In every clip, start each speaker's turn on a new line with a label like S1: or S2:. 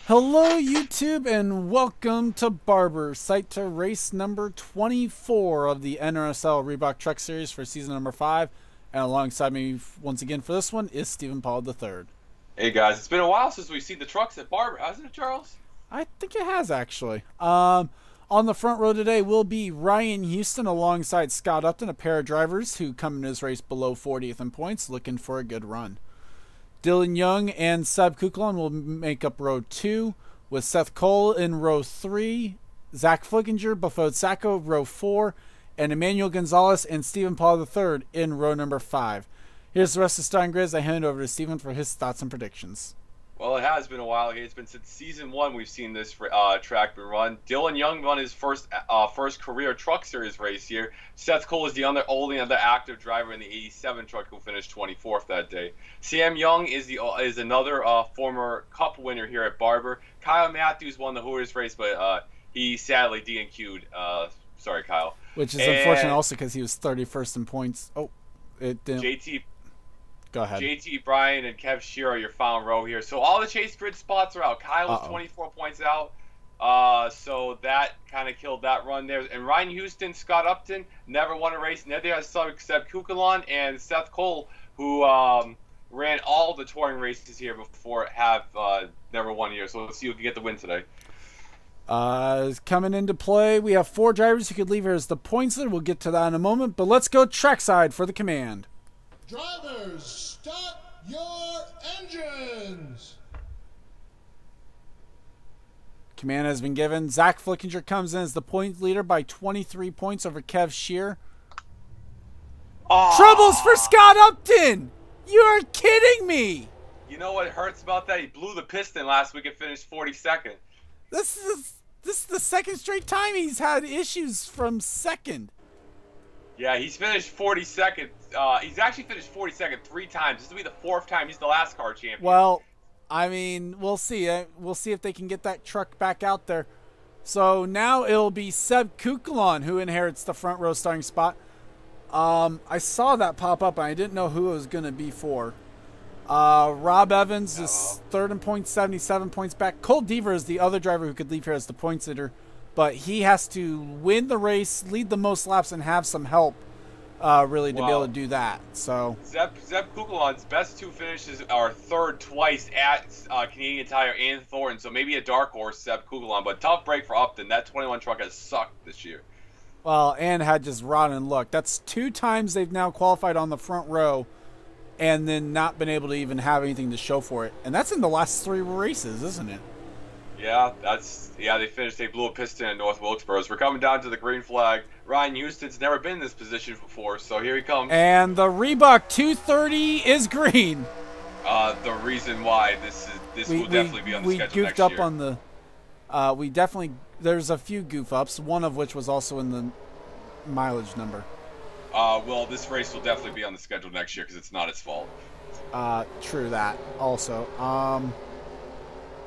S1: Hello YouTube and welcome to Barber, site to race number 24 of the NRSL Reebok Truck Series for season number 5. And alongside me once again for this one is Stephen Paul III.
S2: Hey guys, it's been a while since we've seen the trucks at Barber, hasn't it, Charles?
S1: I think it has actually. On the front row today will be Ryan Houston alongside Scott Upton, a pair of drivers who come in his race below 40th in points, looking for a good run. Dylan Young and Seb Kuklon will make up row 2, with Seth Cole in row 3, Zach Flickinger, Bafode Sacco, row 4, and Emmanuel Gonzalez and Stephen Paul III in row number 5. Here's the rest of the starting grid as I hand it over to Stephen for his thoughts and predictions.
S2: Well, it has been a while. It's been since season 1 we've seen this track been run. Dylan Young won his first career Truck Series race here. Seth Cole is the only other active driver in the 87 truck who finished 24th that day. Sam Young is another former Cup winner here at Barber. Kyle Matthews won the Hooters race, but he sadly DNQ'd. Sorry, Kyle.
S1: Which is unfortunate also because he was 31st in points. Oh, it didn't.
S2: JT.
S1: Go ahead.
S2: JT Bryan and Kev Shearer are your final row here. So all the chase grid spots are out. Kyle was 24 points out. So that kind of killed that run there. And Ryan Houston, Scott Upton never won a race. Neither has Seb Kukalon and Seth Cole, who ran all the touring races here before, have never won here. So let's see who can get the win today.
S1: Coming into play, we have 4 drivers who could leave here as the points leader. We'll get to that in a moment. But let's go trackside for the command.
S3: Drivers, start your engines!
S1: Command has been given. Zach Flickinger comes in as the point leader by 23 points over Kev Shear. Troubles for Scott Upton! You are kidding me!
S2: You know what hurts about that? He blew the piston last week and finished 42nd.
S1: This is the second straight time he's had issues from second.
S2: Yeah, he's finished 42nd. He's actually finished 42nd 3 times. This will be the 4th time. He's the last car champion.
S1: Well, I mean, we'll see. We'll see if they can get that truck back out there. So now it'll be Seb Kukalon who inherits the front row starting spot. I saw that pop up, and I didn't know who it was going to be for. Rob Evans is 3rd in points, 77 points back. Cole Deaver is the other driver who could leave here as the points leader. But he has to win the race, lead the most laps, and have some help really to be able to do that. So
S2: Zeb Kukalon's best 2 finishes are 3rd twice at Canadian Tire and Thornton, so maybe a dark horse, Zeb Kukalon. But tough break for Upton. That 21 truck has sucked this year.
S1: Well, and had just rotten luck. That's 2 times they've now qualified on the front row and then not been able to even have anything to show for it. And that's in the last 3 races, isn't it?
S2: Yeah, they blew a piston in North Wilkesboro. So we're coming down to the green flag. Ryan Houston's never been in this position before, so here he comes.
S1: And the Reebok 230 is green.
S2: The reason why this will definitely be on the schedule next year. We goofed up
S1: on the. There's a few goof ups. One of which was also in the mileage number.
S2: Well, this race will definitely be on the schedule next year because it's not its fault.
S1: True that. Also,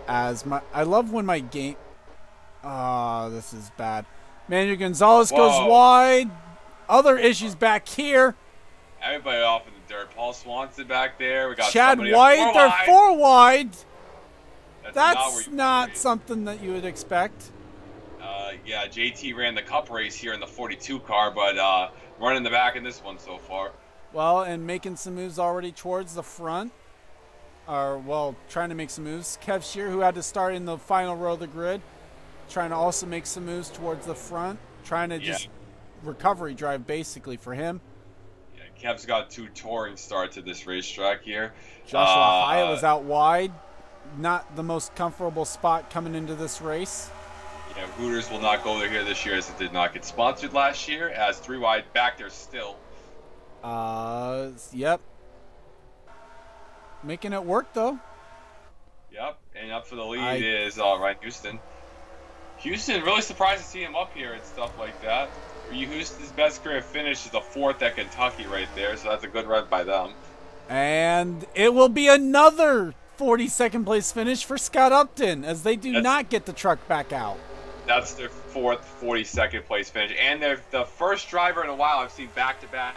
S1: I love when my game. This is bad. Manuel Gonzalez goes wide. Other issues back here.
S2: Everybody off in the dirt. Paul Swanson back there. We got
S1: Chad White. They're 4 wide. That's not something that you would expect.
S2: Yeah, JT ran the Cup race here in the 42 car, but running the back in this one so far.
S1: Well, and making some moves already towards the front. Trying to make some moves. Kev Shear, who had to start in the final row of the grid, trying to also make some moves towards the front, trying to just recovery drive basically for him.
S2: Yeah, Kev's got 2 touring starts at this racetrack here.
S1: Joshua Hyatt was out wide. Not the most comfortable spot coming into this race.
S2: Yeah, Hooters will not go there here this year as it did not get sponsored last year. It has 3 wide back there still.
S1: Yep. Making it work, though.
S2: Yep, and up for the lead is Ryan Houston. Houston, really surprised to see him up here and stuff like that. Houston's best career finish is the 4th at Kentucky right there, so that's a good run by them.
S1: And it will be another 42nd place finish for Scott Upton as they do not get the truck back out.
S2: That's their 4th 42nd place finish, and they're the first driver in a while I've seen back-to-back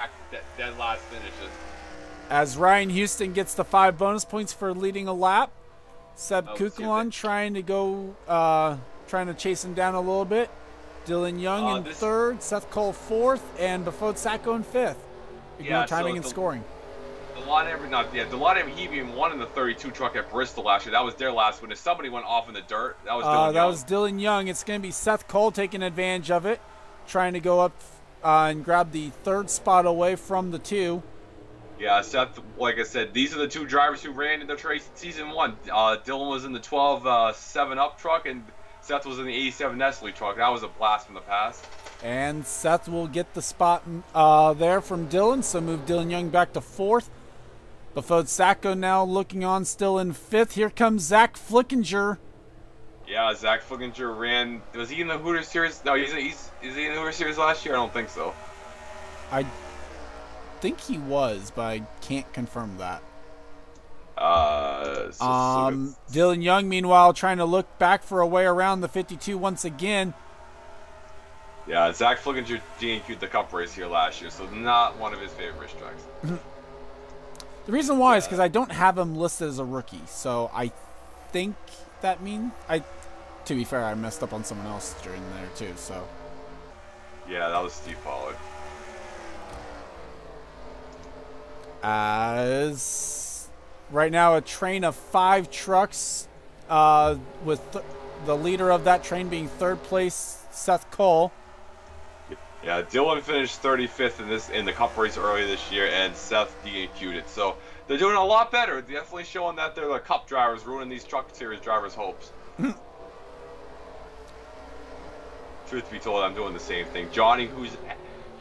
S2: dead last finishes.
S1: As Ryan Houston gets the 5 bonus points for leading a lap, Seb
S2: Oh, see
S1: Kukulon trying to chase him down a little bit. Dylan Young in third, Seth Cole fourth, and Bafode Sacco in fifth. Ignore timing and scoring.
S2: Delano, he even won in the 32 truck at Bristol last year. That was their last win. If somebody went off in the dirt, that was Dylan Young.
S1: That was Dylan Young. It's going to be Seth Cole taking advantage of it, trying to go up and grab the third spot away from the 2.
S2: Yeah, Seth, like I said, these are the 2 drivers who ran in the race in season 1. Dylan was in the 12 7-Up truck, and Seth was in the 87 Nestle truck. That was a blast from the past.
S1: And Seth will get the spot there from Dylan, so move Dylan Young back to 4th. Bafode Sacco now looking on, still in 5th. Here comes Zach Flickinger.
S2: Yeah, Zach Flickinger ran. Was he in the Hooters Series? No, is he in the Hooters Series last year? I don't think so.
S1: I think he was, but I can't confirm that. Dylan Young, meanwhile, trying to look back for a way around the 52 once again.
S2: Yeah, Zach Flickinger DNQ'd the Cup race here last year, so not one of his favorite racetracks.
S1: The reason why is because I don't have him listed as a rookie, so I think that means to be fair, I messed up on someone else during there too. So
S2: yeah, that was Steve Pollard.
S1: As right now, a train of 5 trucks, with the leader of that train being 3rd place, Seth Cole.
S2: Yeah, Dylan finished 35th in the Cup race earlier this year, and Seth DNQ'd it. So they're doing a lot better. Definitely showing that they're the Cup drivers, ruining these Truck Series drivers' hopes. Truth be told, I'm doing the same thing. Johnny,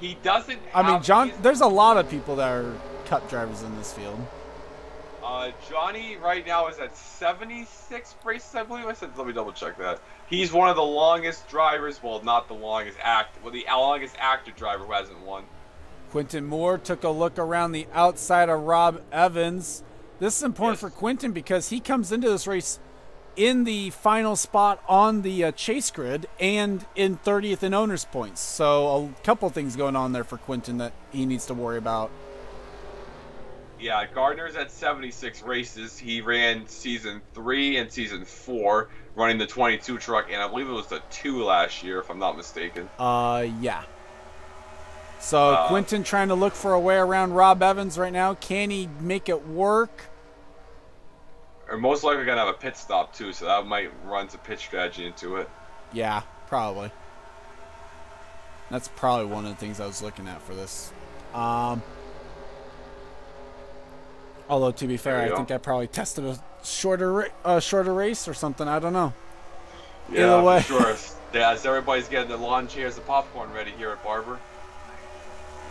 S1: there's a lot of people that are Cup drivers in this field.
S2: Johnny right now is at 76 races, I believe. Let me double check that. He's one of the longest drivers. Well, not the longest the longest active driver who hasn't won.
S1: Quentin Moore took a look around the outside of Rob Evans. This is important for Quentin because he comes into this race in the final spot on the chase grid and in 30th in owner's points. So a couple things going on there for Quentin that he needs to worry about.
S2: Yeah, Gardner's at 76 races. He ran season 3 and season 4, running the 22 truck, and I believe it was the 2 last year, if I'm not mistaken.
S1: Yeah. So Quentin trying to look for a way around Rob Evans right now. Can he make it work?
S2: Or most likely going to have a pit stop, too, so that might run some pit strategy into it.
S1: Yeah, probably. That's probably one of the things I was looking at for this. Although, to be fair, I think I probably tested a shorter race or something. I don't know.
S2: Yeah, either way. For sure. Yeah, as everybody's getting the lawn chairs and popcorn ready here at Barber.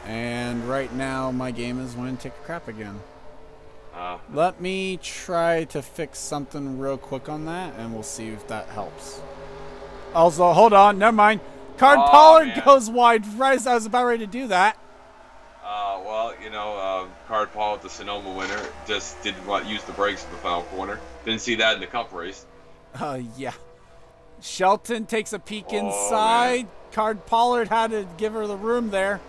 S1: And right now, my game is wanting to take a crap again. Let me try to fix something real quick on that, and we'll see if that helps. Also, hold on. Never mind. Pollard goes wide. Right as I was about ready to do that.
S2: Card Paul, the Sonoma winner, just didn't use the brakes in the final corner. Didn't see that in the Cup race.
S1: Yeah. Shelton takes a peek inside. Man. Card Pollard had to give her the room there.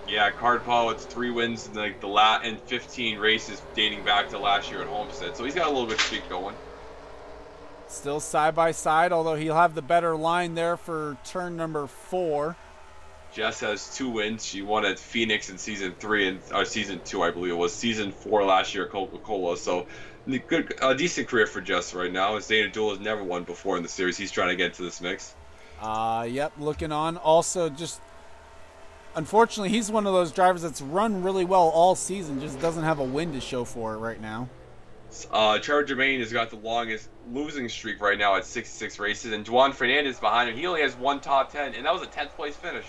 S2: Yeah, Card Pollard's 3 wins in 15 races dating back to last year at Homestead. So he's got a little bit of streak going.
S1: Still side by side, although he'll have the better line there for turn number 4.
S2: Jess has 2 wins. She won at Phoenix in season 3 and season 2, I believe it was. Season 4 last year at Coca-Cola. So a decent career for Jess right now. Zane Abdul has never won before in the series. He's trying to get into this mix.
S1: Yep, looking on. Also, just unfortunately, he's one of those drivers that's run really well all season. Just doesn't have a win to show for it right now.
S2: Trevor Germain has got the longest losing streak right now at 66 races, and Juan Fernandez behind him. He only has 1 top 10, and that was a 10th place finish.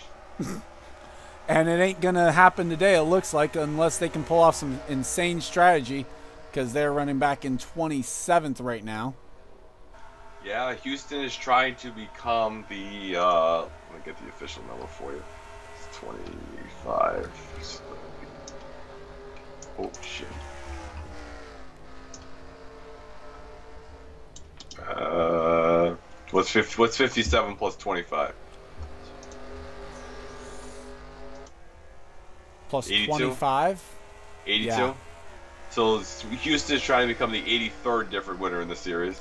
S1: And it ain't gonna happen today, it looks like, unless they can pull off some insane strategy, because they're running back in 27th right now.
S2: Yeah, Houston is trying to become the let me get the official number for you. It's 25. Oh shit. What's 57 plus 25?
S1: Plus 25?
S2: 82?
S1: Yeah.
S2: So Houston's trying to become the 83rd different winner in the series.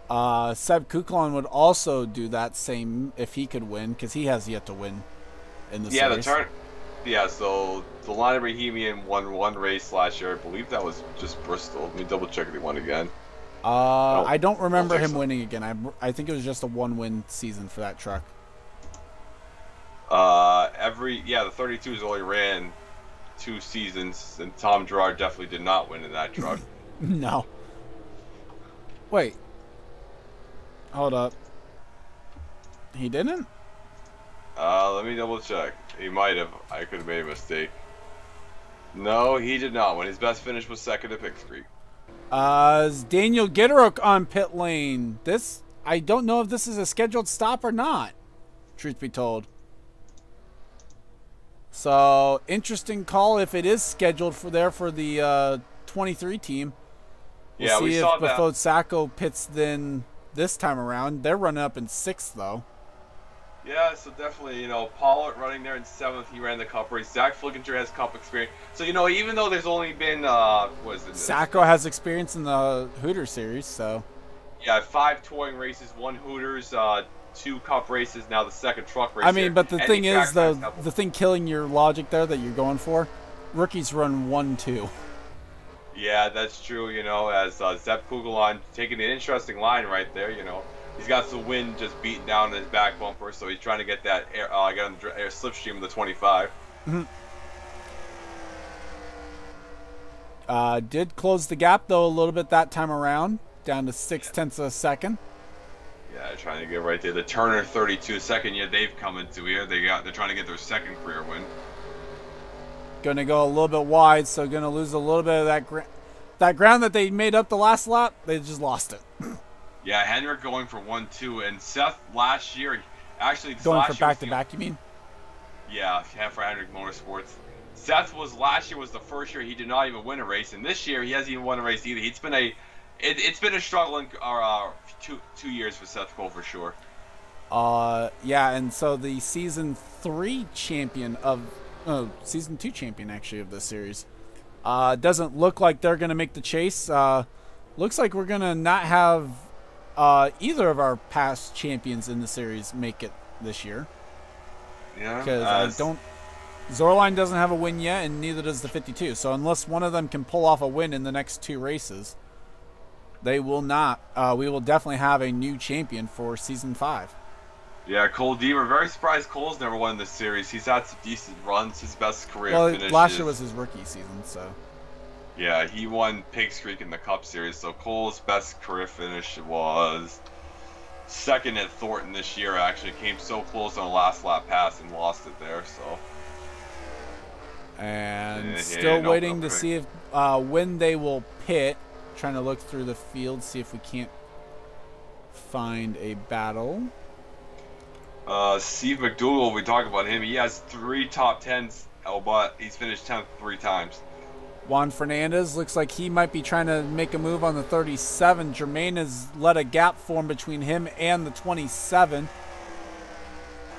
S1: Seb Kuklon would also do that same if he could win, because he has yet to win in the series.
S2: Yeah, so the Line of Bohemian won one race last year. I believe that was just Bristol. Let me double check if he won again.
S1: I don't remember him winning again. I think it was just a one-win season for that truck.
S2: The 32s only ran 2 seasons, and Tom Gerard definitely did not win in that truck.
S1: No. Wait. Hold up. He didn't?
S2: Let me double check. He might have. I could have made a mistake. No, he did not win. His best finish was second at Picks Creek.
S1: Is Daniel Gitteruk on pit lane? I don't know if this is a scheduled stop or not, truth be told. So, interesting call if it is scheduled for the 23 team. We'll see if Bafot Sacco pits then this time around. They're running up in 6th, though.
S2: Yeah, so definitely, Pollard running there in 7th. He ran the Cup race. Zach Flickinger has Cup experience. So, even though there's only been,
S1: Sacco has experience in the Hooters series, so.
S2: Yeah, 5 touring races, 1 Hooters, 2 Cup races, now the 2nd truck race.
S1: I mean, but the thing is, though, the thing killing your logic there that you're going for, rookies run 1-2.
S2: Yeah, that's true, as Zep Kugelon taking an interesting line right there, He's got the wind just beating down on his back bumper, so he's trying to get that air slipstream of the 25.
S1: Mm-hmm. Did close the gap, though, a little bit that time around, down to 0.6 of a second.
S2: Yeah, trying to get right there. The Turner 32 second year they've come into here. They're trying to get their 2nd career win.
S1: Going to go a little bit wide, so going to lose a little bit of that ground that they made up the last lap. They just lost it.
S2: Yeah, Hendrick going for 1-2, and Seth last year, actually
S1: going for back-to-back, you mean?
S2: Yeah, for Hendrick Motorsports. Seth last year was the first year he did not even win a race, and this year he hasn't even won a race either. It's been a struggling 2 years for Seth Cole for sure.
S1: Yeah, and so the season 3 champion season 2 champion actually of this series, doesn't look like they're gonna make the chase. Looks like we're gonna not have either of our past champions in the series make it this year.
S2: Yeah,
S1: because Zorline doesn't have a win yet, and neither does the 52. So unless one of them can pull off a win in the next 2 races, they will not. We will definitely have a new champion for season 5.
S2: Yeah, Cole D. We're very surprised Cole's never won this series. He's had some decent runs. His best career finish.
S1: Last year was his rookie season, so.
S2: Yeah, he won Pig's Creek in the Cup Series, so Cole's best career finish was 2nd at Thornton this year, actually. Came so close on a last lap pass and lost it there, so.
S1: And still waiting to see if when they will pit. Trying to look through the field, see if we can't find a battle.
S2: Steve McDougal, we talk about him. He has 3 top 10s, but he's finished 10th 3 times.
S1: Juan Fernandez looks like he might be trying to make a move on the 37. Jermaine has let a gap form between him and the 27.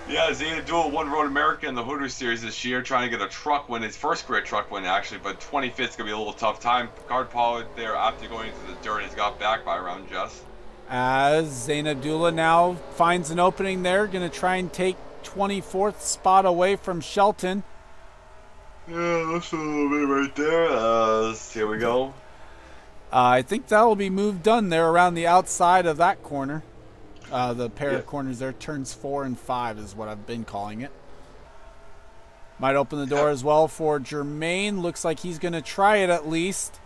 S2: Yeah, Zayna Duel won Road America in the Hooters Series this year, trying to get a truck win, his first career truck win actually, but 25th is going to be a little tough time. Picard Pollard there after going into the dirt has got back by around Jess.
S1: As Zayn Abdullah now finds an opening there, going to try and take 24th spot away from Shelton.
S2: Yeah, that's a little bit right there. Here we go.
S1: I think that will be move done there around the outside of that corner. The pair of corners there, turns 4 and 5 is what I've been calling it. Might open the door as well for Jermaine. Looks like he's going to try it at least.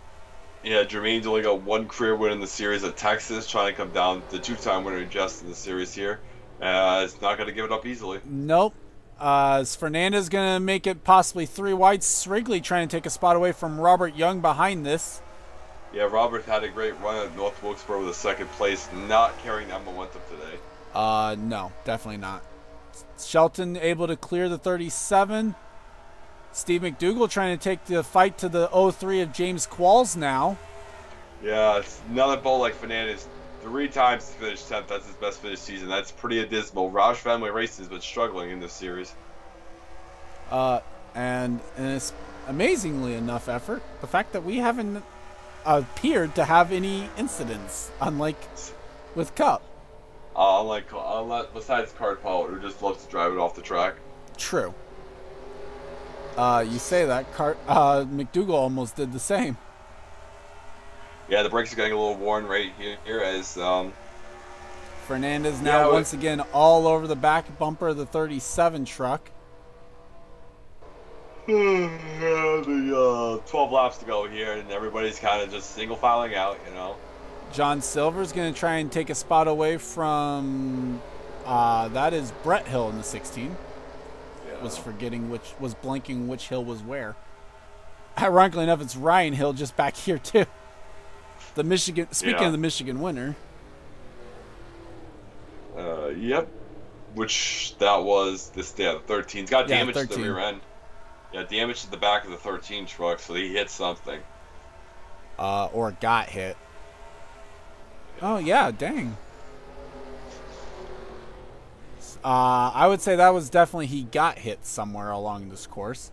S2: Yeah, Jermaine's only got 1 career win in the series at Texas, trying to come down the 2-time winner just in the series here. It's not going to give it up easily.
S1: Nope. Is Fernandez going to make it possibly 3 wide? Srigley trying to take a spot away from Robert Young behind this.
S2: Yeah, Robert had a great run at North Wilkesboro with a 2nd place, not carrying that momentum today.
S1: No, definitely not. Shelton able to clear the 37. Steve McDougal trying to take the fight to the 03 of James Qualls now.
S2: Yeah, it's another bull like Fernandez. 3 times to finish 10th. That's his best finish season. That's pretty abysmal. Roush Family Racing has been struggling in this series.
S1: And amazingly enough effort. The fact that we haven't appeared to have any incidents, unlike with Cup.
S2: Besides Card Pilot, who just loves to drive it off the track.
S1: True. You say that. McDougal almost did the same.
S2: Yeah, the brakes are getting a little worn right here as
S1: Fernandez now once again all over the back bumper of the 37 truck.
S2: The 12 laps to go here, and everybody's kind of just single filing out, you know.
S1: John Silver's going to try and take a spot away from that is Brett Hill in the 16. Yeah. Was blanking which hill was where. Ironically enough, it's Ryan Hill just back here too. The Michigan. Speaking of the Michigan winner.
S2: Yep. Which that was the 13's got damage to the rear end. Yeah, damage to the back of the 13 truck, so he hit something.
S1: Or got hit. Oh yeah, dang. I would say that was definitely he got hit somewhere along this course.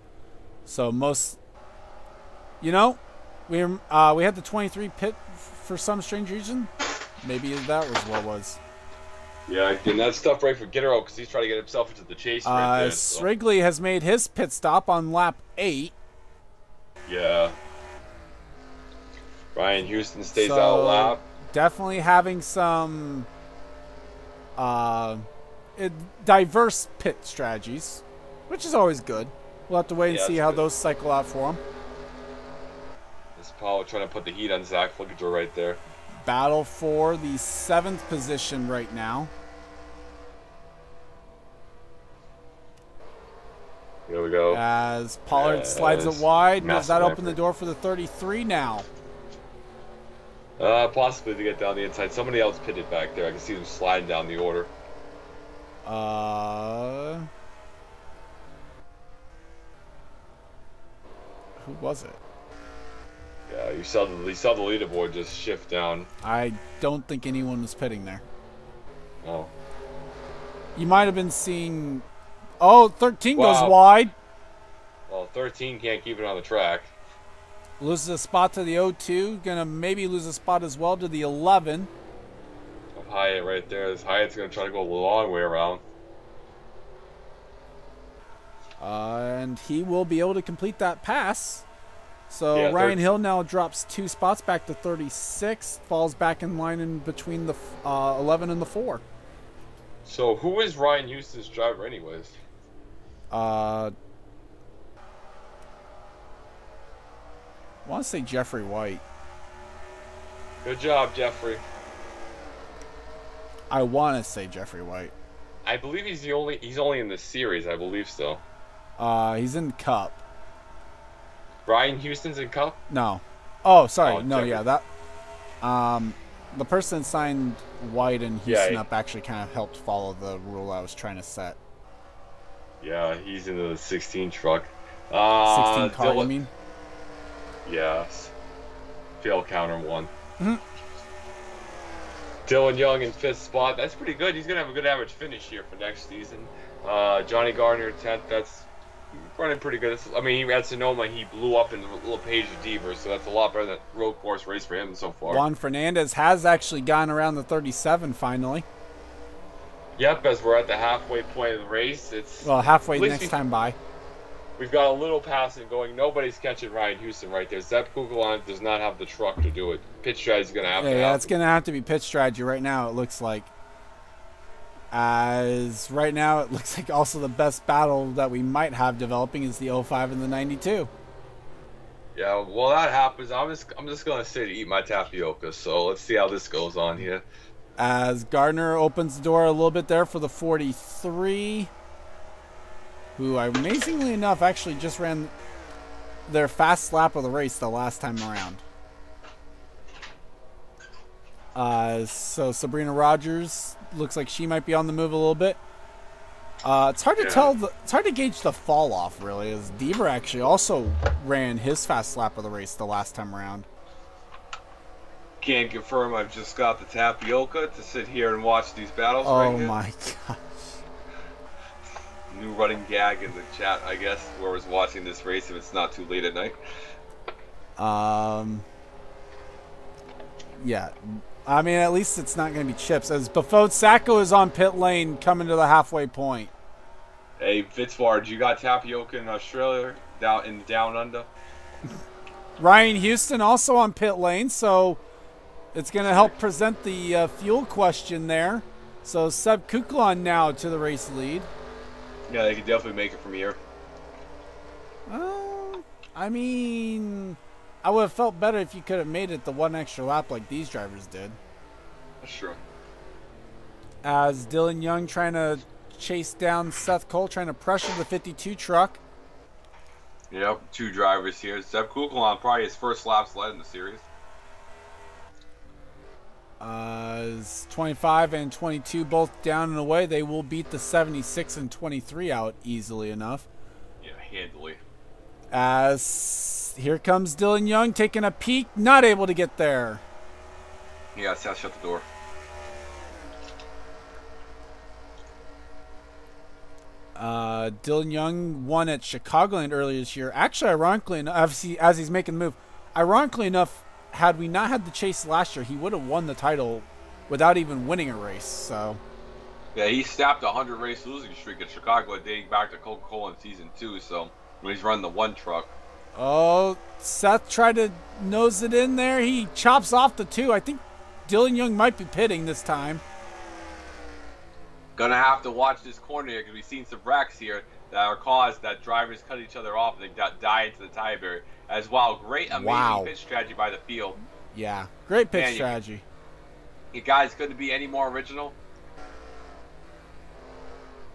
S1: So we had the 23 pit for some strange reason. Maybe that was what it was.
S2: Yeah, and that's tough right for Gittero because he's trying to get himself into the chase right there.
S1: So. Wrigley has made his pit stop on lap 8.
S2: Yeah. Ryan Houston stays out lap.
S1: Definitely having some diverse pit strategies, which is always good. We'll have to wait and see how those cycle out for him.
S2: This Paul trying to put the heat on Zach Flickinger right there.
S1: Battle for the 7th position right now.
S2: Here we go.
S1: As Pollard slides it wide. Does that open the door for the 33 now?
S2: Possibly to get down the inside. Somebody else pitted back there. I can see them sliding down the order.
S1: Who was it?
S2: Yeah, you saw the leaderboard just shift down.
S1: I don't think anyone was pitting there.
S2: Oh.
S1: You might have been seeing... Oh, 13 goes wide.
S2: Well, 13 can't keep it on the track.
S1: Loses a spot to the 02. Gonna maybe lose a spot as well to the 11.
S2: Hyatt right there. Hyatt's gonna try to go a long way around.
S1: And he will be able to complete that pass. So Ryan Hill now drops 2 spots back to 36. Falls back in line in between the 11 and the 4.
S2: So who is Ryan Houston's driver anyways?
S1: I want to say Jeffrey White.
S2: Good job, Jeffrey.
S1: I want to say Jeffrey White.
S2: I believe he's only in the series, I believe so.
S1: He's in Cup.
S2: Ryan Houston's in Cup?
S1: No. Oh, sorry. No,
S2: Jeffrey.
S1: yeah, that the person signed White and Houston up actually kind of helped follow the rule I was trying to set.
S2: Yeah, he's in the 16 truck.
S1: 16 car, you mean?
S2: Yes. Fail counter 1.
S1: Mm-hmm.
S2: Dylan Young in 5th spot. That's pretty good. He's going to have a good average finish here for next season. Johnny Gardner 10th. That's running pretty good. I mean, at Sonoma, he blew up in the little page of Deaver, so that's a lot better than road course race for him so far.
S1: Juan Fernandez has actually gone around the 37 finally.
S2: Yep, as we're at the halfway point of the race.
S1: Halfway next time by.
S2: We've got a little passing going. Nobody's catching Ryan Houston right there. Zep Kugelon does not have the truck to do it. Pit strategy's going to have to happen.
S1: Yeah, it's going to have to be pit strategy right now, it looks like. As right now, it looks like also the best battle that we might have developing is the 05 and the 92.
S2: Yeah, well, that happens. I'm just going to sit and eat my tapioca, so let's see how this goes on here.
S1: As Gardner opens the door a little bit there for the 43, who amazingly enough actually just ran their fast lap of the race the last time around. So Sabrina Rogers looks like she might be on the move a little bit. It's hard to tell. It's hard to gauge the fall off really, as Deaver actually also ran his fast lap of the race the last time around.
S2: Can't confirm. I've just got the tapioca to sit here and watch these battles right here.
S1: Oh my gosh.
S2: new running gag in the chat, I guess, whoever's watching this race if it's not too late at night.
S1: Yeah. I mean, at least it's not going to be chips. As Bafode Sacco is on pit lane coming to the halfway point.
S2: Hey, Fitzward, you got tapioca in Australia, down under?
S1: Ryan Houston also on pit lane, so it's going to help present the fuel question there. So Seb Kuklon now to the race lead.
S2: Yeah, they could definitely make it from here.
S1: I mean, I would have felt better if you could have made it the one extra lap like these drivers did.
S2: That's true.
S1: As Dylan Young trying to chase down Seth Cole, trying to pressure the 52 truck.
S2: Yep, 2 drivers here. Seb Kuklon, probably his first laps led in the series.
S1: 25 and 22 both down and away. They will beat the 76 and 23 out easily enough.
S2: Yeah, handily.
S1: As here comes Dylan Young taking a peek, not able to get there.
S2: Yeah, Seth shut the door.
S1: Dylan Young won at Chicagoland earlier this year. Actually, ironically enough, as he's making the move, ironically enough, had we not had the chase last year, he would have won the title without even winning a race. So,
S2: yeah, he snapped a 100 race losing streak at Chicago dating back to Coca-Cola in season 2. So when he's running the 1 truck.
S1: Oh, Seth tried to nose it in there. He chops off the 2. I think Dylan Young might be pitting this time.
S2: Gonna have to watch this corner here because we've seen some wrecks here that are caused that drivers cut each other off and they die into the tire barrier. As well, great, amazing pitch strategy by the field.
S1: Yeah, great pitch strategy.
S2: You guys couldn't be any more original.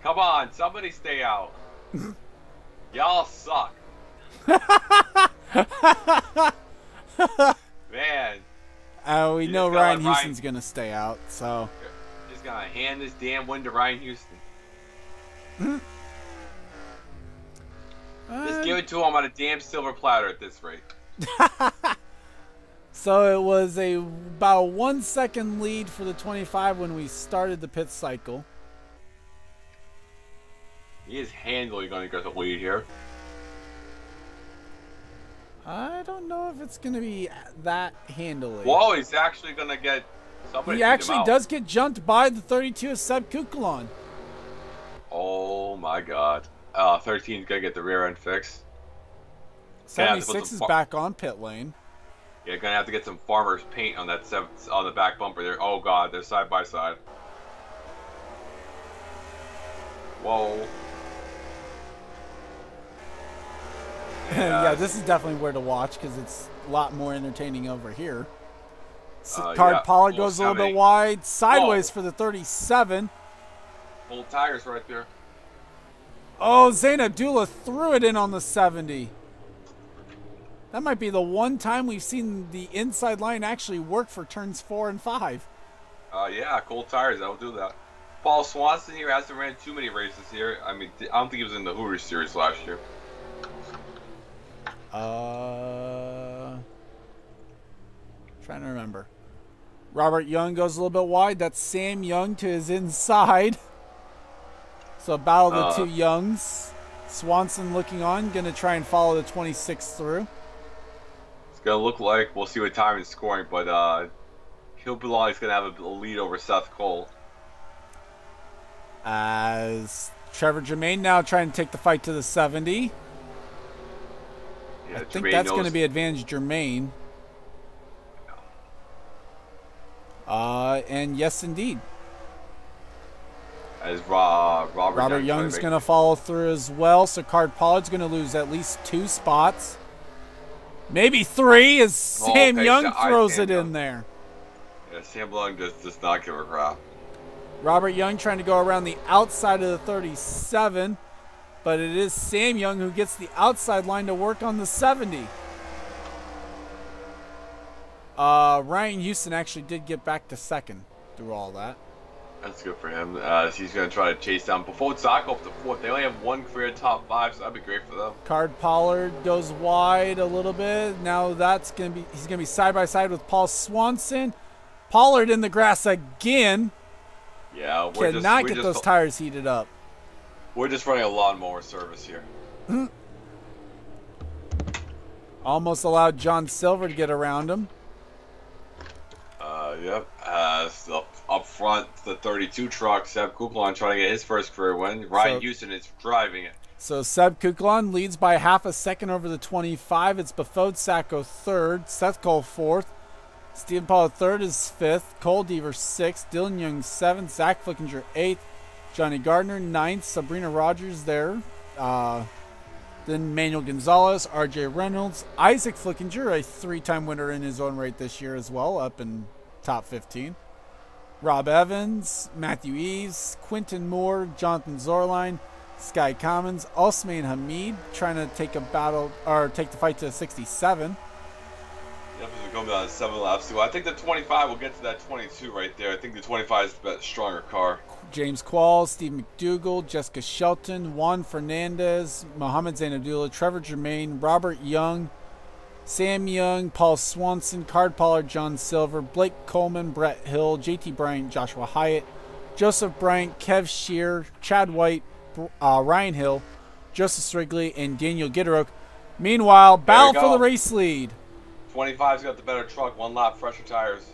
S2: Come on, somebody stay out. Y'all suck. Man.
S1: We know Ryan Houston's going to stay out, so.
S2: Just going to hand this damn win to Ryan Houston. Just give it to him on a damn silver platter at this rate.
S1: So it was about a 1 second lead for the 25 when we started the pit cycle.
S2: He is handily going to get the lead here.
S1: I don't know if it's going to be that handily.
S2: Whoa, he's actually going to get somebody.
S1: He actually does get jumped by the 32 of Seb Kuklon.
S2: Oh my god. 13's going to get the rear end fix.
S1: 76 is back on pit lane.
S2: Yeah, going to have to get some farmer's paint on that on the back bumper there. Oh god, they're side by side. Whoa.
S1: Yeah, this is definitely where to watch because it's a lot more entertaining over here. Card Pollard goes a little bit wide, sideways for the 37.
S2: Full tires right there.
S1: Oh, Zayn Abdullah threw it in on the 70. That might be the one time we've seen the inside line actually work for turns 4 and 5.
S2: Yeah, cold tires, that'll do that. Paul Swanson here hasn't ran too many races here. I mean, I don't think he was in the Hooters series last year.
S1: Trying to remember. Robert Young goes a little bit wide. That's Sam Young to his inside. So battle of the 2 Youngs. Swanson looking on, going to try and follow the 26 through.
S2: It's going to look like, we'll see what time is scoring, but Hillbilly is going to have a lead over Seth Cole.
S1: As Trevor Germain now trying to take the fight to the 70.
S2: Yeah,
S1: I think that's going to be advantage Germain. And yes, indeed.
S2: As Robert
S1: Young's going to follow through as well. So Card Pollard's going to lose at least 2 spots. Maybe 3 as Sam Young throws it in there.
S2: Yeah, Sam Young does not give a crap.
S1: Robert Young trying to go around the outside of the 37. But it is Sam Young who gets the outside line to work on the 70. Ryan Houston actually did get back to second through all that.
S2: That's good for him. He's going to try to chase down Bafode Sacco up to 4th. They only have 1 career top 5, so that'd be great for them.
S1: Card Pollard goes wide a little bit. Now he's going to be side by side with Paul Swanson. Pollard in the grass again.
S2: Yeah,
S1: cannot get those tires heated up.
S2: We're just running a lawnmower service here.
S1: Almost allowed John Silver to get around him.
S2: Yep. Up front, the 32 truck, Seb Kuklon trying to get his first career win. Ryan Houston is driving it.
S1: So Seb Kuklon leads by half a second over the 25. It's Bafode Sacco third, Seth Cole fourth, Stephen Paul third is fifth, Cole Deaver sixth, Dylan Young seventh, Zach Flickinger eighth, Johnny Gardner ninth, Sabrina Rogers there. Then Manuel Gonzalez, R.J. Reynolds, Isaac Flickinger, a three-time winner in his own right this year as well, up in top 15. Rob Evans, Matthew Eves, Quinton Moore, Jonathan Zorline, Sky Commons, Osman Hamid trying to take the fight to 67.
S2: Yep, it's going down to 7 laps too. I think the 25 will get to that 22 right there. I think the 25 is the stronger car.
S1: James Qualls, Steve McDougall, Jessica Shelton, Juan Fernandez, Mohamed Zain Abdullah, Trevor Germain, Robert Young, Sam Young, Paul Swanson, Card Pollard, John Silver, Blake Coleman, Brett Hill, JT Bryant, Joshua Hyatt, Joseph Bryant, Kev Shear, Chad White, Ryan Hill, Joseph Strigley, and Daniel Gitterook. Meanwhile, battle for the race lead.
S2: 25's got the better truck, 1 lap fresher tires.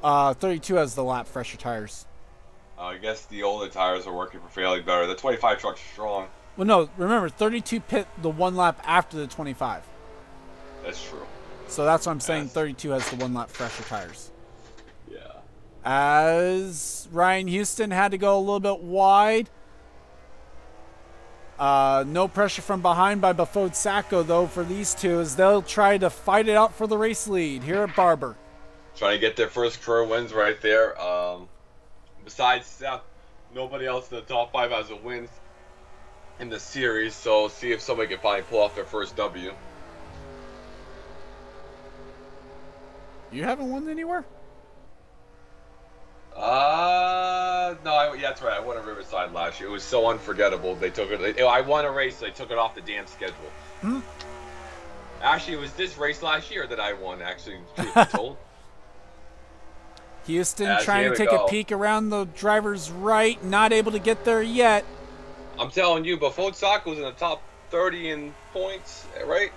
S1: 32 has the lap fresher tires.
S2: I guess the older tires are working for fairly better. The 25 truck's strong.
S1: Well, no, remember, 32 pit the 1 lap after the 25.
S2: That's true.
S1: So that's what I'm saying. 32 has the 1 lap fresher tires.
S2: Yeah.
S1: As Ryan Houston had to go a little bit wide. No pressure from behind by Bafode Sacco, though, for these two, as they'll try to fight it out for the race lead here at Barber.
S2: Trying to get their first career wins right there. Besides Seth, nobody else in the top 5 has a win in the series, so see if somebody can finally pull off their first W.
S1: You haven't won anywhere?
S2: No, yeah, that's right. I won at Riverside last year. It was so unforgettable. They took it. I won a race. They took it off the damn schedule. Actually, it was this race last year that I won. Actually, truth be told.
S1: Houston trying to take a peek around the driver's right, not able to get there yet.
S2: I'm telling you, Bafode Sacco's in the top 30 in points, right?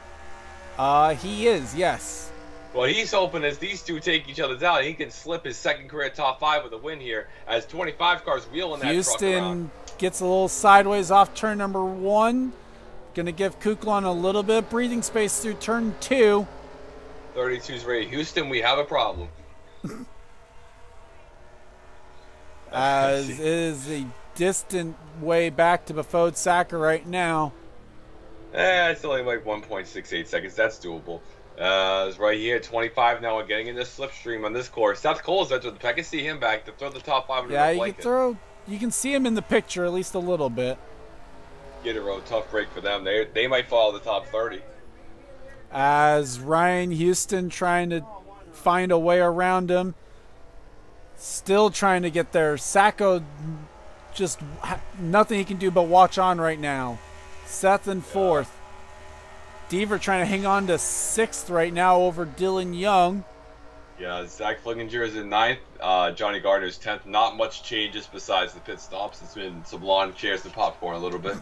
S1: He is, yes.
S2: Well, he's hoping as these two take each other down, he can slip his second career top 5 with a win here as 25 cars wheeling that truck around.
S1: Houston gets a little sideways off turn number 1. Going to give Kuklon a little bit of breathing space through turn 2.
S2: 32's ready. Houston, we have a problem.
S1: As is a distant way back to Bafode Sacco right now.
S2: It's only like 1.68 seconds. That's doable. It's right here, 25 now. We're getting in the slipstream on this course. Seth Cole's at the I can see him back to throw the top 5 under the blanket.
S1: You can see him in the picture at least a little bit.
S2: Get a road, tough break for them. They might follow the top 30.
S1: As Ryan Houston trying to find a way around him. Still trying to get there. Sacco just nothing he can do but watch on right now. Seth in 4th. Deaver trying to hang on to 6th right now over Dylan Young.
S2: Yeah, Zach Flickinger is in 9th. Johnny Gardner's 10th. Not much changes besides the pit stops. It's been some lawn chairs and popcorn a little bit.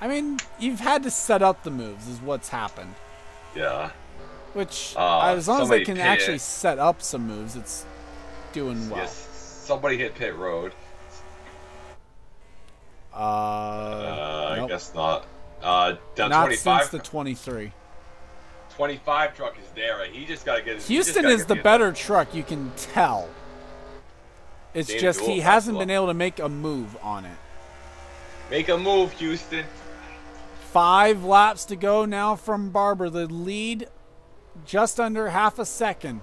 S1: I mean, you've had to set up the moves is what's happened.
S2: Yeah.
S1: Which, as long as they can actually set up some moves, it's doing well.
S2: Yes, somebody hit pit road.
S1: Nope.
S2: I guess not. Down
S1: not
S2: 25.
S1: Since the 23.
S2: 25 truck is there. He just got to get his.
S1: Houston is the better truck, you can tell. It's just he hasn't been able to make a move on it.
S2: Make a move, Houston.
S1: 5 laps to go now from Barber. The lead just under half a second.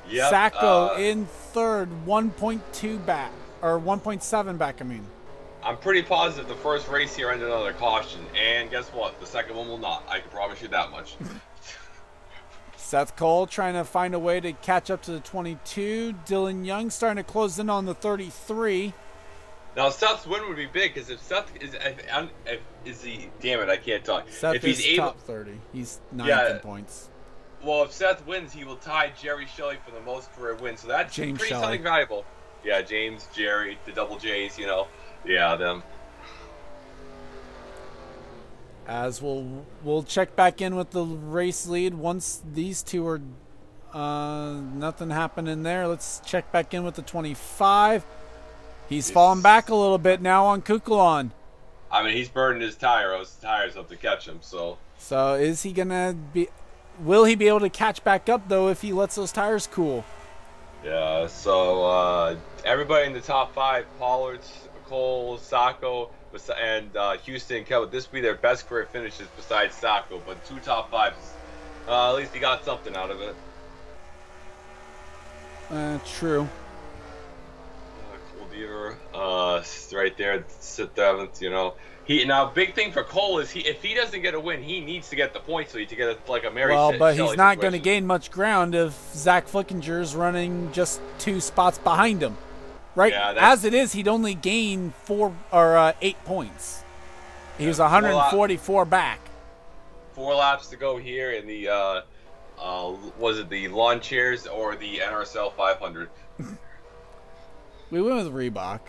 S2: Yep,
S1: Sacco in 3rd, 1.2 back, or 1.7 back, I mean.
S2: I'm pretty positive the first race here ended on a caution, and guess what? The second one will not. I can promise you that much.
S1: Seth Cole trying to find a way to catch up to the 22. Dylan Young starting to close in on the 33.
S2: Now Seth's win would be big because if Seth is he? Damn it, I can't talk.
S1: Seth
S2: if he's
S1: is
S2: able,
S1: top 30. He's 9th in points.
S2: Well, if Seth wins, he will tie Jerry Shelley for the most career wins. So that's
S1: James
S2: pretty
S1: Shelley.
S2: something valuable. Yeah, James, Jerry, the double J's, you know. Yeah, them.
S1: As we'll check back in with the race lead once these two are nothing happening there. Let's check back in with the 25. He's falling back a little bit now on Kukulon.
S2: I mean, he's burning his tires up to catch him. So
S1: is he gonna be? Will he be able to catch back up though if he lets those tires cool?
S2: yeah. So everybody in the top 5: Pollard, Cole, Sacco, and Houston and Kelly. This will be their best career finishes besides Sacco, but 2 top 5s. At least he got something out of it.
S1: True.
S2: Cole Deaver, right there, 7th. You know, big thing for Cole is if he doesn't get a win, he needs to get the points lead to get a Mary.
S1: Well, but he's not going to gain much ground if Zach Flickinger's running just 2 spots behind him. Right,
S2: yeah,
S1: as it is, he'd only gain 8 points. He was 144 back.
S2: 4 laps to go here in the was it the lawn chairs or the NRSL 500?
S1: We went with Reebok.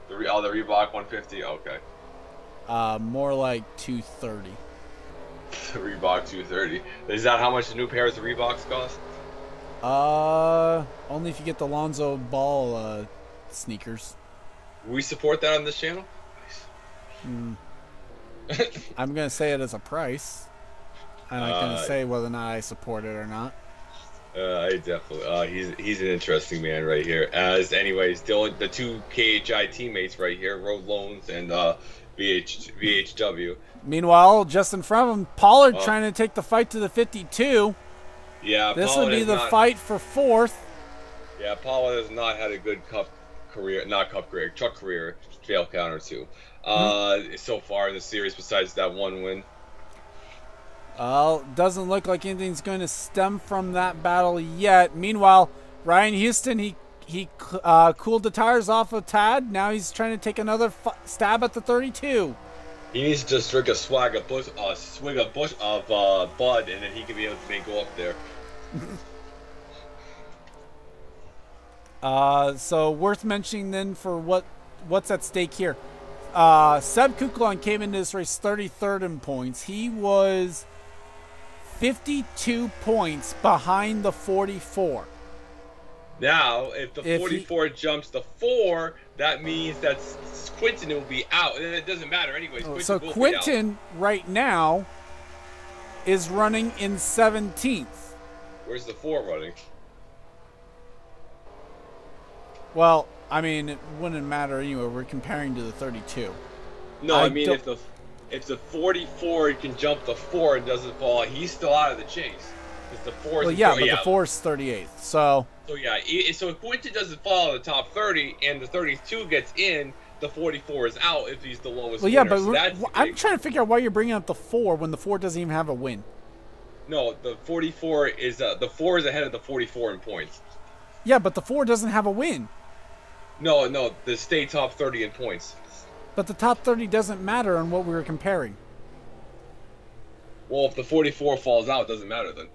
S2: The Reebok 150. Okay.
S1: More like 230.
S2: The Reebok 230. Is that how much the new pairs of Reeboks cost?
S1: Only if you get the Lonzo Ball sneakers.
S2: We support that on this channel.
S1: I'm gonna say it as a price. I'm not gonna say whether or not I support it or not.
S2: I definitely. He's an interesting man right here. Anyways, Dylan, the 2 KHI teammates right here, Road Loans and VHW.
S1: Meanwhile, just in front of him, Pollard trying to take the fight to the 52.
S2: Yeah,
S1: this would be the fight for 4th.
S2: Yeah, Pollard has not had a good truck career, fail count or 2. So far in the series, besides that 1 win.
S1: Well, doesn't look like anything's going to stem from that battle yet. Meanwhile, Ryan Houston, he cooled the tires off a tad. Now he's trying to take another stab at the 32.
S2: He needs to just drink a swig of Bud, and then he can be able to go up there.
S1: So worth mentioning then for what's at stake here. Seb Kukulon came into this race 33rd in points. He was 52 points behind the 44.
S2: Now, if the 44 jumps the 4, that means that Quinton will be out. And it doesn't matter anyways.
S1: So Quinton right now is running in 17th.
S2: Where's the 4 running?
S1: Well, I mean, it wouldn't matter anyway. We're comparing to the 32.
S2: No, I mean, if the 44 can jump the 4 and doesn't fall, he's still out of the chase. Because the 4 is
S1: the 4 is 38th. So
S2: yeah, so if Quinton doesn't fall in the top 30 and the 32 gets in, the 44 is out if he's the lowest.
S1: Well, yeah,
S2: winner.
S1: but I'm trying to figure out why you're bringing up the 4 when the 4 doesn't even have a win.
S2: No, the 44 is the 4 is ahead of the 44 in points.
S1: Yeah, but the 4 doesn't have a win.
S2: No, the state top 30 in points.
S1: But the top 30 doesn't matter on what we were comparing.
S2: Well, if the 44 falls out, it doesn't matter then.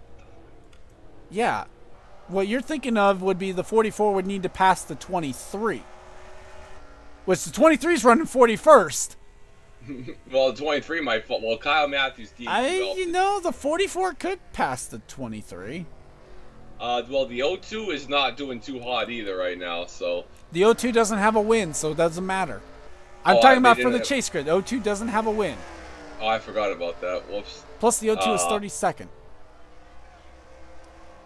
S1: Yeah. What you're thinking of would be the 44 would need to pass the 23. Which the 23 is running 41st.
S2: Well, 23 might fall. Well, Kyle Matthews.
S1: The 44 could pass the 23.
S2: Well, the O2 is not doing too hot either right now, so.
S1: The O2 doesn't have a win, so it doesn't matter. I'm talking about for the chase grid. O2 doesn't have a win.
S2: Oh, I forgot about that. Whoops.
S1: Plus the O2 is 32nd.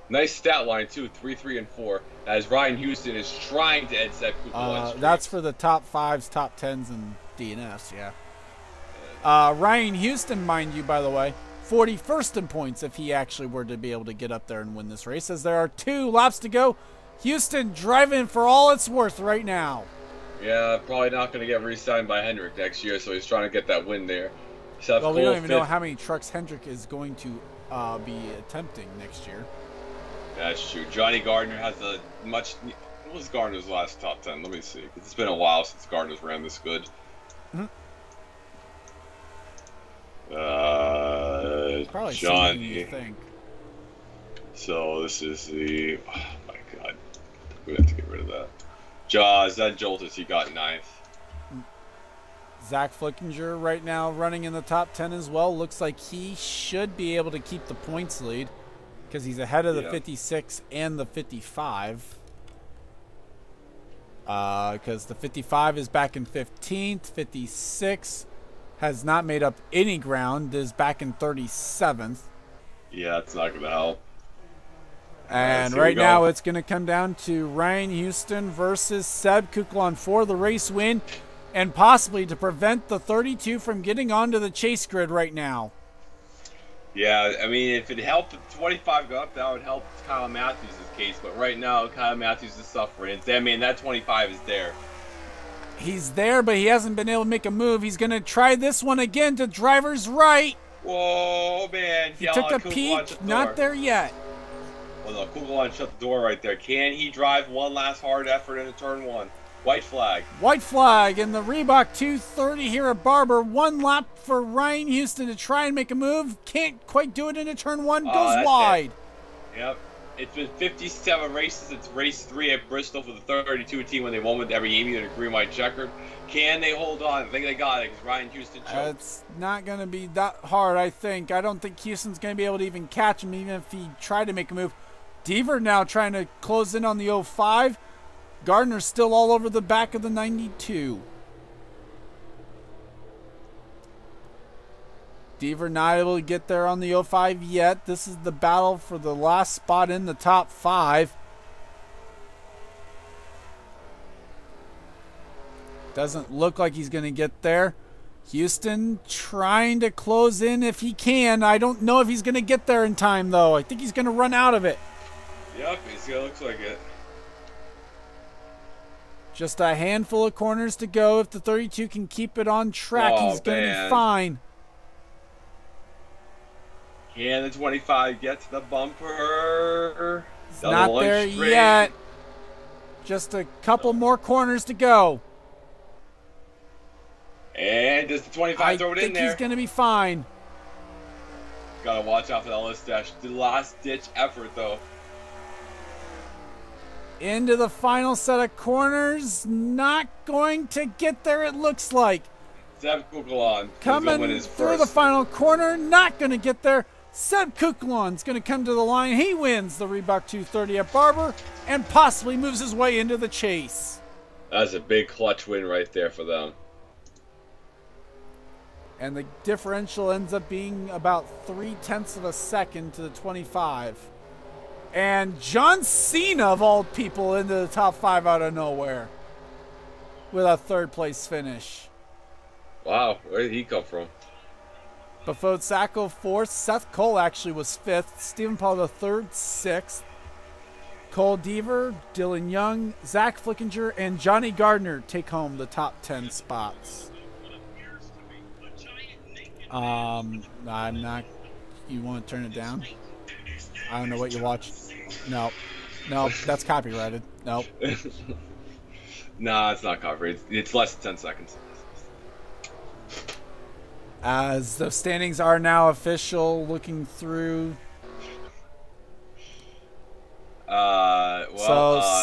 S2: Nice stat line, too. 3, 3, and 4. As Ryan Houston is trying to end Seb Kukulon.
S1: That's for the top 5s, top 10s, and DNS, yeah. Ryan Houston, mind you, by the way, 41st in points if he actually were to be able to get up there and win this race. As there are 2 laps to go. Houston driving for all it's worth right now.
S2: Yeah, probably not going to get re-signed by Hendrick next year, so he's trying to get that win there.
S1: Well, we don't even know how many trucks Hendrick is going to be attempting next year.
S2: That's true. Johnny Gardner has a much... What was Gardner's last top 10? Let me see. It's been a while since Gardner's ran this good.
S1: Probably
S2: Johnny.
S1: You think.
S2: So this is the... Oh my god. We have to get rid of that. Jaws, that Joltis, he got 9th.
S1: Zach Flickinger right now running in the top 10 as well. Looks like he should be able to keep the points lead because he's ahead of the 56 and the 55. Because the 55 is back in 15th. 56 has not made up any ground, is back in 37th.
S2: Yeah, it's not going to help.
S1: And right now it's going to come down to Ryan Houston versus Seb Kuklon for the race win and possibly to prevent the 32 from getting onto the chase grid right now.
S2: Yeah, I mean, if it helped if 25 go up, that would help Kyle Matthews' case. But right now, Kyle Matthews is suffering. I mean, that 25 is there.
S1: He's there, but he hasn't been able to make a move. He's going to try this one again to driver's right.
S2: Whoa, man.
S1: He took a peek. Not there yet.
S2: Well, no, Kugelon shut the door right there. Can he drive one last hard effort into turn one? White flag.
S1: White flag in the Reebok 230 here at Barber. One lap for Ryan Houston to try and make a move. Can't quite do it into turn one. Goes wide.
S2: Yep. It's been 57 races. It's race 3 at Bristol for the 32 team when they won with every Amy in a green-white checkered. Can they hold on? I think they got it because Ryan Houston choked.
S1: It's not going to be that hard, I think. I don't think Houston's going to be able to even catch him, even if he tried to make a move. Deaver now trying to close in on the 05. Gardner's still all over the back of the 92. Deaver not able to get there on the 05 yet. This is the battle for the last spot in the top 5. Doesn't look like he's going to get there. Houston trying to close in if he can. I don't know if he's going to get there in time, though. I think he's going to run out of it.
S2: Yep, it looks like it.
S1: Just a handful of corners to go. If the 32 can keep it on track, he's going to be fine.
S2: Can the 25 get to the bumper?
S1: It's not there yet. Just a couple more corners to go.
S2: And does the 25 throw it in there?
S1: I think he's going to be fine.
S2: Got to watch out for the LS-Dash. The last-ditch effort, though.
S1: Into the final set of corners. Not going to get there, it looks like.
S2: Seb Kuklon
S1: coming through the final corner. Not going to get there. Seb Kuklon's going to come to the line. He wins the Reebok 230 at Barber and possibly moves his way into the chase.
S2: That's a big clutch win right there for them.
S1: And the differential ends up being about 0.3 of a second to the 25. And John Cena, of all people, into the top 5 out of nowhere with a 3rd place finish.
S2: Wow, where did he come from?
S1: Before Sacco 4th, Seth Cole actually was 5th, Stephen Paul the 3rd, 6th. Cole Deaver, Dylan Young, Zach Flickinger, and Johnny Gardner take home the top 10 spots. I'm not. You want to turn it down? I don't know what you watch. No, that's copyrighted. Nope.
S2: Nah, it's not copyrighted. It's less than 10 seconds.
S1: As the standings are now official, looking through.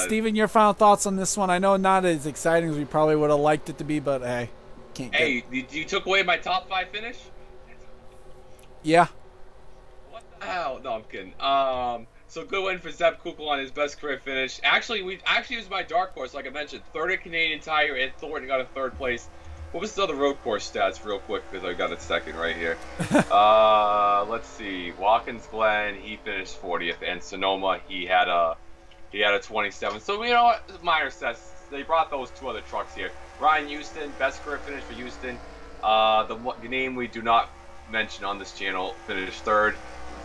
S1: Steven, your final thoughts on this one? I know not as exciting as we probably would have liked it to be, but hey, can't get.
S2: Hey, you took away my top 5 finish?
S1: Yeah.
S2: What the hell? No, I'm kidding. So good win for Seb Kuklon, his best career finish. Actually, it was my dark horse, like I mentioned. 3rd at Canadian Tire, and Thornton got a 3rd place. What was the other road course stats, real quick, because I got a second right here. Let's see. Watkins Glen, he finished 40th, and Sonoma, he had a 27th. So you know what? Minor stats. They brought those 2 other trucks here. Ryan Houston, best career finish for Houston. The name we do not mention on this channel finished 3rd.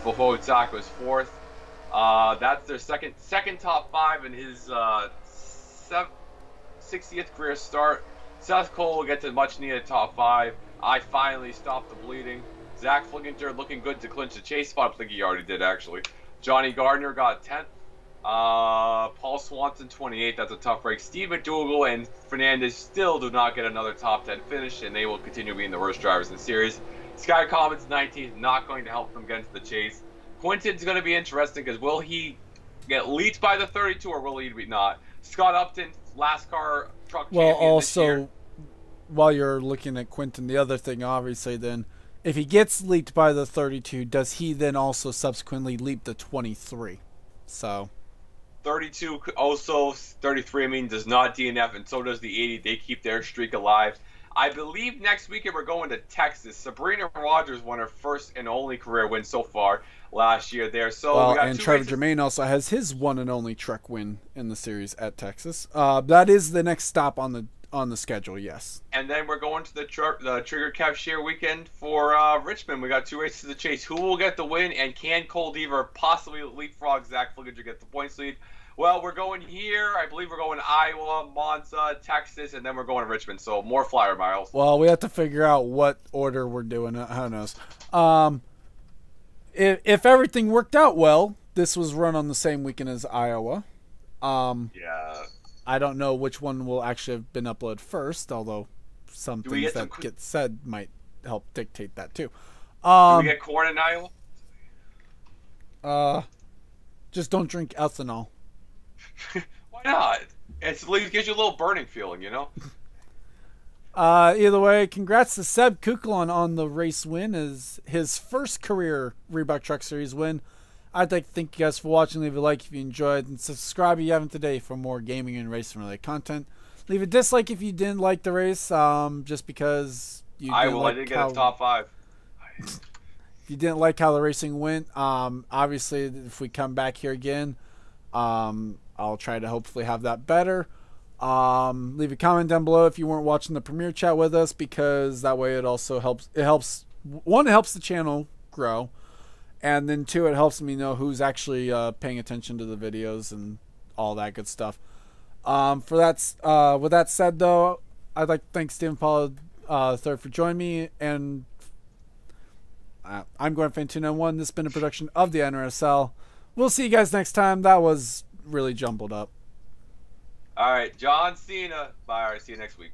S2: Before Zach was 4th. That's their second top 5 in his 60th career start. Seth Cole will get to much needed top 5. I finally stopped the bleeding. Zach Flickinger looking good to clinch the chase spot. I think he already did, actually. Johnny Gardner got 10th. Paul Swanson 28th. That's a tough break. Steve McDougal and Fernandez still do not get another top 10 finish, and they will continue being the worst drivers in the series. Sky Commons 19th, not going to help them get into the chase. Quinton's going to be interesting because will he get leaked by the 32 or will he not? Scott Upton, last car truck champion this year.
S1: while you're looking at Quentin, the other thing, obviously, then, if he gets leaped by the 32, does he then also subsequently leap the 23? So
S2: 32 also 33. I mean, does not DNF, and so does the 80. They keep their streak alive. I believe next weekend we're going to Texas. Sabrina Rogers won her first and only career win so far last year there. So we got
S1: and
S2: two
S1: Trevor
S2: races.
S1: Germain also has his one and only truck win in the series at Texas. That is the next stop on the schedule. Yes.
S2: And then we're going to the Trigger Cap Share weekend for Richmond. We got two races to chase. Who will get the win, and can Cole Deaver possibly leapfrog Zach Flicker to get the points lead? Well, we're going here. I believe we're going to Iowa, Monza, Texas, and then we're going to Richmond. So more flyer miles.
S1: Well, we have to figure out what order we're doing it. Who knows? If everything worked out well, this was run on the same weekend as Iowa.
S2: Yeah.
S1: I don't know which one will actually have been uploaded first, although some things that get said might help dictate that too.
S2: Do we get corn in Iowa?
S1: Just don't drink ethanol.
S2: Why not? It gives you a little burning feeling, you know?
S1: Either way, congrats to Seb Kukulon on the race win, as his first career Reebok Truck Series win. I'd like to thank you guys for watching. Leave a like if you enjoyed, and subscribe if you haven't today for more gaming and racing related content. Leave a dislike if you didn't like the race, just because you didn't
S2: I didn't get a top 5.
S1: If you didn't like how the racing went, obviously if we come back here again, I'll try to hopefully have that better. Leave a comment down below if you weren't watching the premiere chat with us, because that way it also helps. One, it helps the channel grow, and then two, it helps me know who's actually paying attention to the videos and all that good stuff. With that said, though, I'd like to thank Stephen Paul III for joining me, and I'm Gordon Fan 291. This has been a production of the NRSL. We'll see you guys next time. That was really jumbled up.
S2: All right, John Cena. Bye. All right, see you next week.